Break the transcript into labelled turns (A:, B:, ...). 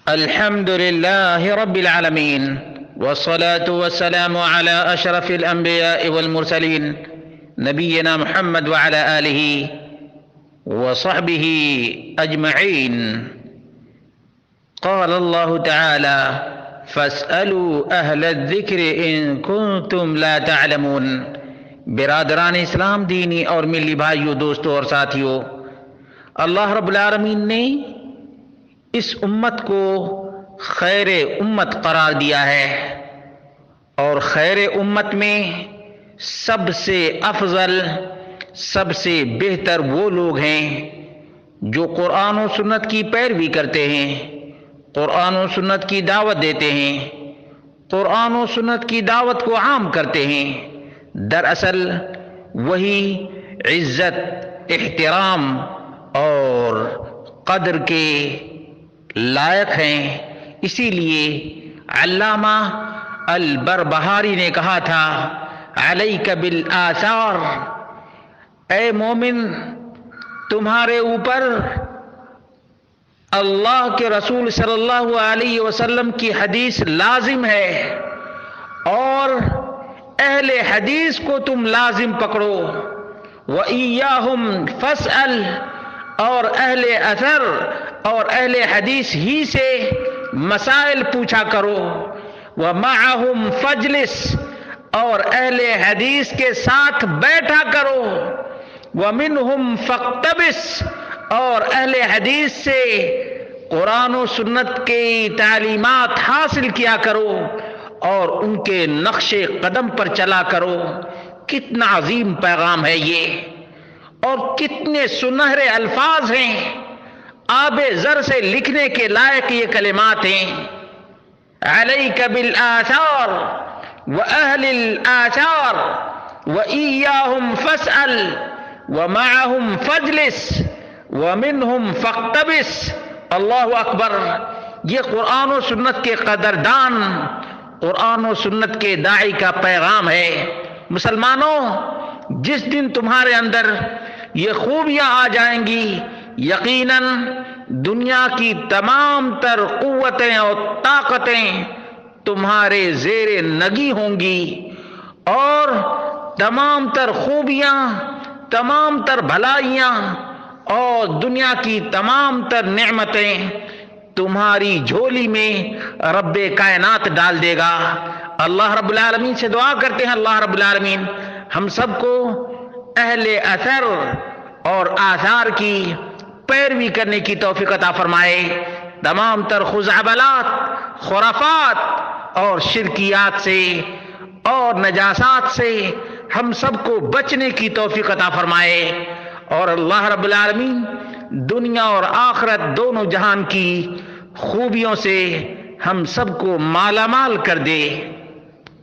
A: الحمد لله رب العالمين، والصلاة والسلام على أشرف الأنبياء والمرسلين نبينا محمد وعلى آله وصحبه أجمعين. قال الله تعالى: فاسألوا أهل الذكر إن كنتم لا تعلمون. برادران اسلام، دینی اور ملی بھائیوں، دوستوں اور ساتھیوں، اللہ رب العالمین نے اس امت کو خیر امت قرار دیا ہے، اور خیر امت میں سب سے افضل، سب سے بہتر وہ لوگ ہیں جو قرآن و سنت کی پیروی کرتے ہیں، قرآن و سنت کی دعوت دیتے ہیں، قرآن و سنت کی دعوت کو عام کرتے ہیں. دراصل وہی عزت، احترام اور قدر کے لائق ہیں. اسی لیے علامہ البربہاری نے کہا تھا: علیک بالآثار، اے مومن تمہارے اوپر اللہ کے رسول صلی اللہ علیہ وسلم کی حدیث لازم ہے، اور اہل حدیث کو تم لازم پکڑو. وَإِيَّاهُمْ فَاسْأَلْ، اور اہل اثر اور اہل حدیث ہی سے مسائل پوچھا کرو. وَمَعَهُمْ فَاجْلِسْ، اور اہل حدیث کے ساتھ بیٹھا کرو. وَمِنْهُمْ فَاقْتَبِسْ، اور اہل حدیث سے قرآن و سنت کی تعلیمات حاصل کیا کرو اور ان کے نقش قدم پر چلا کرو. کتنا عظیم پیغام ہے یہ، اور کتنے سنہرے الفاظ ہیں. آب زر سے لکھنے کے لائق یہ کلمات ہیں: علیک بالآثار وأہل الآثار وإیاہم فاسأل ومعہم فاجلس ومنہم فاقتبس. اللہ اکبر! یہ قرآن و سنت کے قدردان، قرآن و سنت کے داعی کا پیغام ہے. مسلمانوں، جس دن تمہارے اندر یہ خوبیاں آ جائیں گی، یقیناً دنیا کی تمام تر قوتیں اور طاقتیں تمہارے زیر نگی ہوں گی، اور تمام تر خوبیاں، تمام تر بھلائیاں اور دنیا کی تمام تر نعمتیں تمہاری جھولی میں رب کائنات ڈال دے گا. اللہ رب العالمین سے دعا کرتے ہیں، اللہ رب العالمین ہم سب کو اہل اثر اور آثار کی پیروی کرنے کی توفیق عطا فرمائے. تمام تر خزعبلات، خرافات اور شرکیات سے اور نجاسات سے ہم سب کو بچنے کی توفیق عطا فرمائے، اور اللہ رب العالمین دنیا اور آخرت دونوں جہان کی خوبیوں سے ہم سب کو مالا مال کر دے.